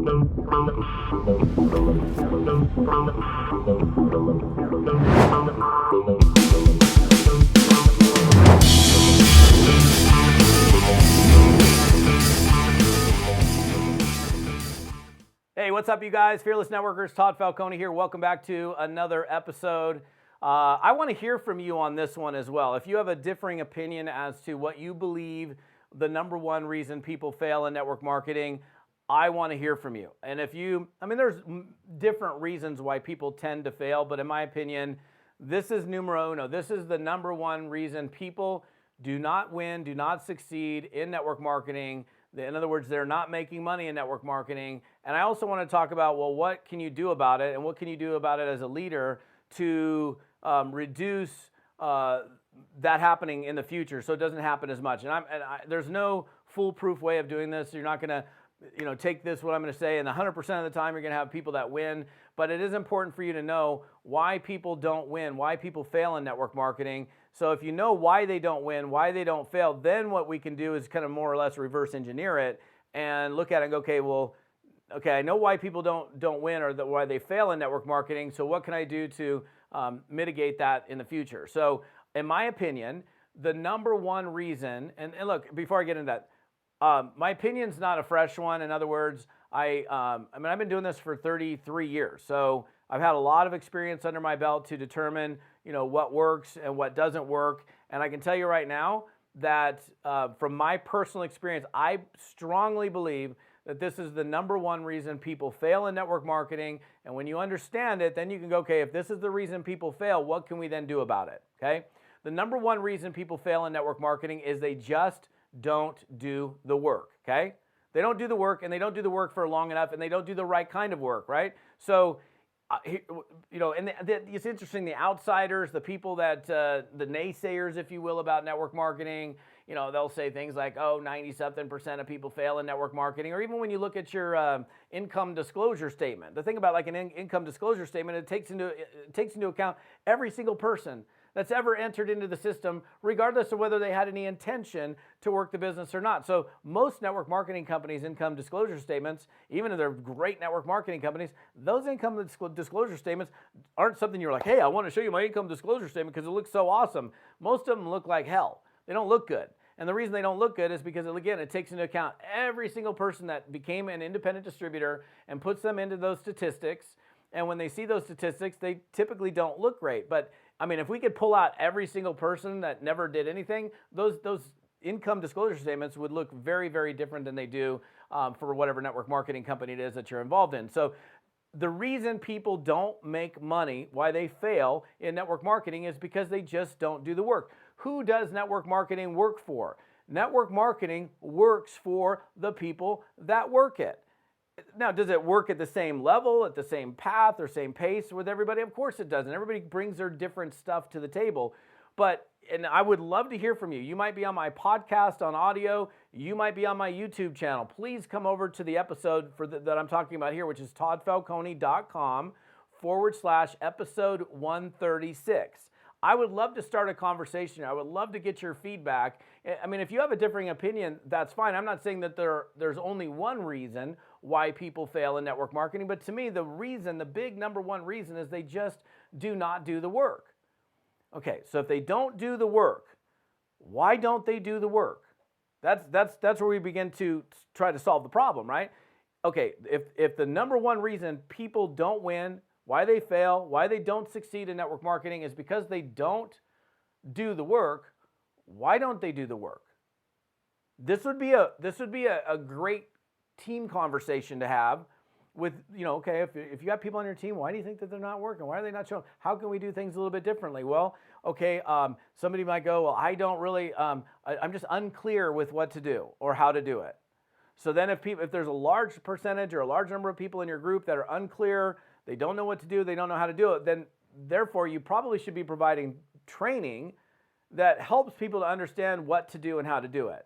Hey, what's up, you guys? Fearless Networkers, Todd Falcone here. Welcome back to another episode. I want to hear from you on this one as well. If you have a differing opinion as to what you believe the number one reason people fail in network marketing, I want to hear from you. And if you, there's different reasons why people tend to fail, but in my opinion, this is numero uno. This is the number one reason people do not win, do not succeed in network marketing. In other words, they're not making money in network marketing. And I also want to talk about, well, what can you do about it? And what can you do about it as a leader to reduce that happening in the future so it doesn't happen as much? And there's no foolproof way of doing this. You're not going to take this, what I'm going to say, and 100% of the time you're going to have people that win. But it is important for you to know why people don't win, why people fail in network marketing. So if you know why they don't win, why they don't fail, then what we can do is kind of more or less reverse engineer it and look at it and go, okay, I know why people don't win or why they fail in network marketing. So what can I do to mitigate that in the future? So in my opinion, the number one reason, and look, before I get into that, my opinion's not a fresh one. In other words, I've been doing this for 33 years. So I've had a lot of experience under my belt to determine, what works and what doesn't work. And I can tell you right now that from my personal experience, I strongly believe that this is the number one reason people fail in network marketing. And when you understand it, then you can go, okay, if this is the reason people fail, what can we then do about it? Okay. The number one reason people fail in network marketing is they just don't do the work. Okay. They don't do the work, and they don't do the work for long enough, and they don't do the right kind of work, right? So, it's interesting, the outsiders, the people that, the naysayers, if you will, about network marketing, they'll say things like, 90-something% of people fail in network marketing. Or even when you look at your income disclosure statement, the thing about like an income disclosure statement, it takes into account every single person that's ever entered into the system, regardless of whether they had any intention to work the business or not. So most network marketing companies' income disclosure statements, even if they're great network marketing companies, those income disclosure statements aren't something you're like, hey, I want to show you my income disclosure statement because it looks so awesome. Most of them look like hell. They don't look good. And the reason they don't look good is because, again, it takes into account every single person that became an independent distributor and puts them into those statistics. And when they see those statistics, they typically don't look great. But if we could pull out every single person that never did anything, those income disclosure statements would look very, very different than they do for whatever network marketing company it is that you're involved in. So the reason people don't make money, why they fail in network marketing, is because they just don't do the work. Who does network marketing work for? Network marketing works for the people that work it. Now, does it work at the same level, at the same path, or same pace with everybody? Of course it doesn't. Everybody brings their different stuff to the table. And I would love to hear from you. You might be on my podcast on audio. You might be on my YouTube channel. Please come over to the episode that I'm talking about here, which is toddfalcone.com/episode 136. I would love to start a conversation. I would love to get your feedback. If you have a differing opinion, that's fine. I'm not saying that there's only one reason why people fail in network marketing, but to me, the big number one reason is they just do not do the work. Okay, so if they don't do the work, why don't they do the work? That's where we begin to try to solve the problem, right? Okay, if the number one reason people don't win, why they fail, why they don't succeed in network marketing is because they don't do the work, why don't they do the work? This would be a great team conversation to have with, okay, if you got people on your team, why do you think that they're not working? Why are they not showing? How can we do things a little bit differently? Well, okay, somebody might go, well, I don't really, I'm just unclear with what to do or how to do it. So then if there's a large percentage or a large number of people in your group that are unclear, they don't know what to do, they don't know how to do it, then therefore you probably should be providing training that helps people to understand what to do and how to do it.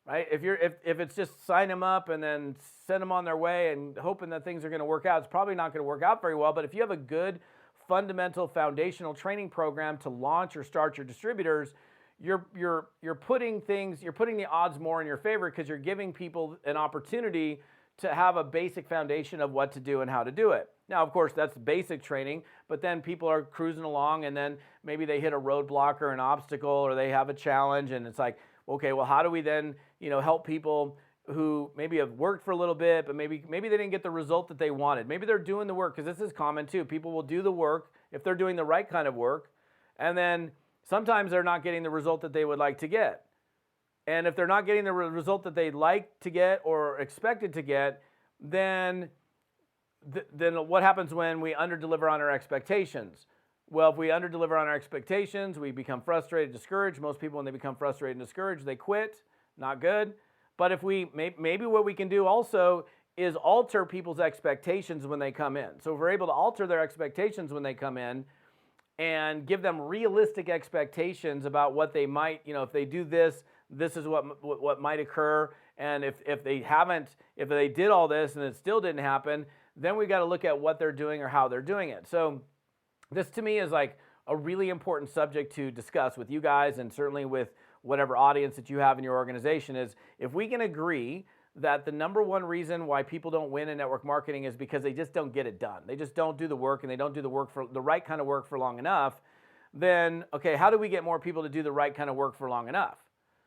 Right? If it's just sign them up and then send them on their way and hoping that things are going to work out, it's probably not going to work out very well. But if you have a good fundamental foundational training program to launch or start your distributors, you're putting the odds more in your favor because you're giving people an opportunity to have a basic foundation of what to do and how to do it. Now, of course, that's basic training, but then people are cruising along and then maybe they hit a roadblock or an obstacle or they have a challenge, and it's like, okay, well, how do we then, help people who maybe have worked for a little bit, but maybe they didn't get the result that they wanted. Maybe they're doing the work, because this is common too. People will do the work if they're doing the right kind of work, and then sometimes they're not getting the result that they would like to get. And if they're not getting the result that they'd like to get or expected to get, then what happens when we underdeliver on our expectations? Well, if we underdeliver on our expectations, we become frustrated, discouraged. Most people, when they become frustrated and discouraged, they quit. Not good. But if we maybe what we can do also is alter people's expectations when they come in. So if we're able to alter their expectations when they come in and give them realistic expectations about what they might, if they do this, this is what might occur. And if they did all this and it still didn't happen, then we got to look at what they're doing or how they're doing it. So this to me is like a really important subject to discuss with you guys, and certainly with whatever audience that you have in your organization. Is if we can agree that the number one reason why people don't win in network marketing is because they just don't get it done. They just don't do the work, and they don't do the work for the right kind of work for long enough. Then, okay, how do we get more people to do the right kind of work for long enough?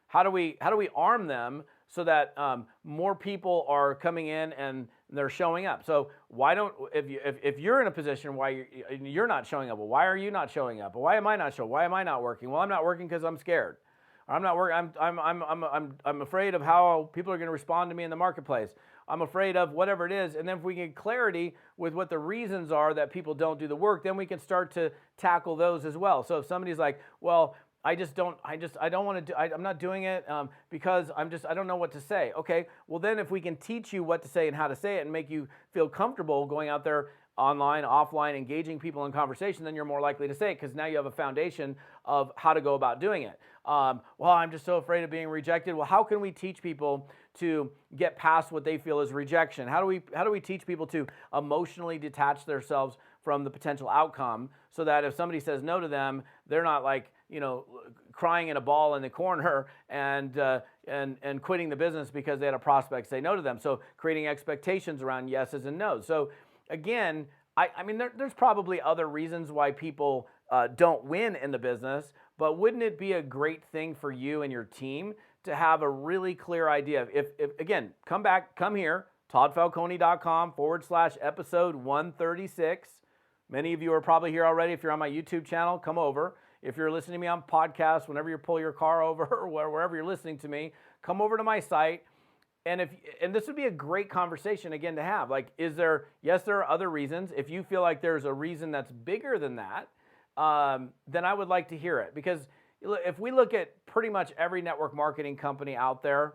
How do we arm them so that more people are coming in and they're showing up? So why don't, if you're in a position why you're not showing up, well, why are you not showing up? Well, why am I not showing? Why am I not working? Well, I'm not working because I'm scared. Or I'm not working. I'm afraid of how people are going to respond to me in the marketplace. I'm afraid of whatever it is. And then if we get clarity with what the reasons are that people don't do the work, then we can start to tackle those as well. So if somebody's like, well, I don't want to do, I'm not doing it because I don't know what to say. Okay, well then if we can teach you what to say and how to say it and make you feel comfortable going out there online, offline, engaging people in conversation, then you're more likely to say it, because now you have a foundation of how to go about doing it. Well, I'm just so afraid of being rejected. Well, how can we teach people to get past what they feel is rejection? How do we teach people to emotionally detach themselves from the potential outcome, so that if somebody says no to them, they're not like, crying in a ball in the corner and quitting the business because they had a prospect say no to them. So creating expectations around yeses and nos. So again, I mean, there's probably other reasons why people don't win in the business, but wouldn't it be a great thing for you and your team to have a really clear idea? If again, come here, toddfalcone.com/episode 136. Many of you are probably here already. If you're on my YouTube channel, come over. If you're listening to me on podcasts, whenever you pull your car over or wherever you're listening to me, come over to my site. And this would be a great conversation again to have. Like, yes, there are other reasons. If you feel like there's a reason that's bigger than that, then I would like to hear it. Because if we look at pretty much every network marketing company out there,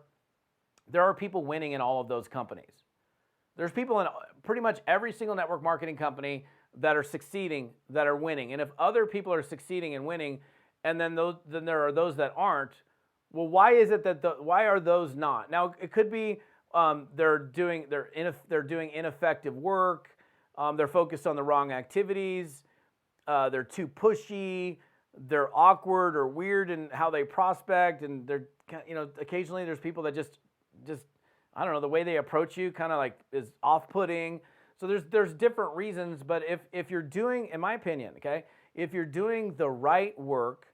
there are people winning in all of those companies. There's people in pretty much every single network marketing company that are succeeding, that are winning. And if other people are succeeding and winning, and then there are those that aren't, well, why is it that why are those not? Now, it could be they're doing ineffective work, they're focused on the wrong activities, they're too pushy, they're awkward or weird in how they prospect, and they're, occasionally there's people that just I don't know, the way they approach you kind of like is off-putting. So there's different reasons, but if you're doing, in my opinion, okay, if you're doing the right work,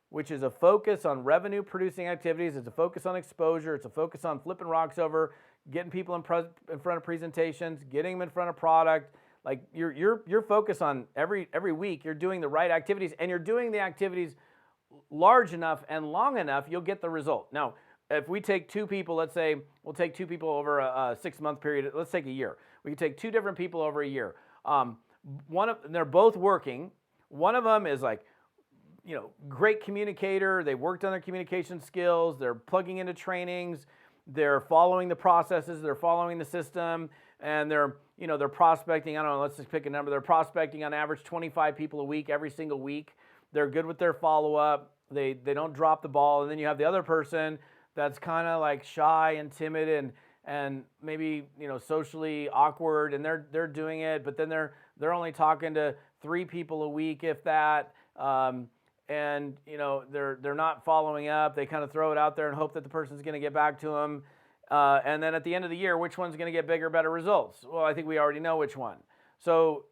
which is a focus on revenue producing activities, it's a focus on exposure, it's a focus on flipping rocks over, getting people in front of presentations, getting them in front of product, like you're focused on every week, you're doing the right activities, and you're doing the activities large enough and long enough, you'll get the result. Now, if we take two people, let's say we'll take two people over a 6-month period, let's take a year. We can take two different people over a year. They're both working. One of them is like, great communicator. They worked on their communication skills. They're plugging into trainings. They're following the processes. They're following the system, and they're prospecting. I don't know. Let's just pick a number. They're prospecting on average 25 people a week, every single week. They're good with their follow-up. They don't drop the ball. And then you have the other person that's kind of like shy and timid and maybe socially awkward, and they're doing it, but then they're only talking to 3 people a week, if that, and they're not following up. They kind of throw it out there and hope that the person's going to get back to them, And then at the end of the year, which one's going to get bigger, better results? Well, I think we already know which one. So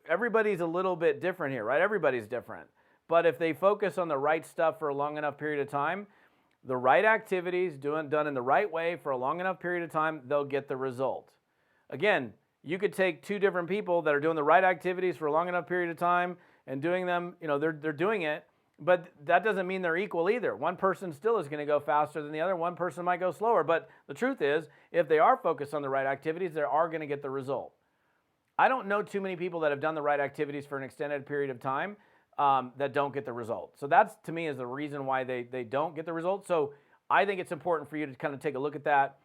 everybody's a little bit different here, right? Everybody's different. But if they focus on the right stuff for a long enough period of time, the right activities done in the right way for a long enough period of time, they'll get the result. Again, you could take two different people that are doing the right activities for a long enough period of time and doing them, they're doing it, but that doesn't mean they're equal either. One person still is going to go faster than the other. One person might go slower. But the truth is, if they are focused on the right activities, they are going to get the result. I don't know too many people that have done the right activities for an extended period of time that don't get the result. So that's, to me, is the reason why they don't get the result. So I think it's important for you to kind of take a look at that.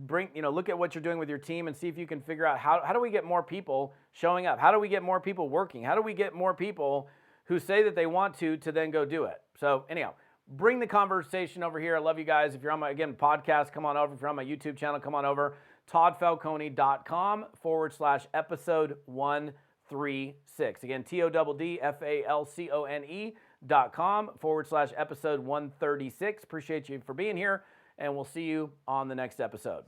Look at what you're doing with your team and see if you can figure out how do we get more people showing up? How do we get more people working? How do we get more people who say that they want to then go do it? So anyhow, bring the conversation over here. I love you guys. If you're on my, podcast, come on over. If you're on my YouTube channel, come on over. ToddFalcone.com/episode 136. Again, ToddFalcone.com/episode 136. Appreciate you for being here, and we'll see you on the next episode.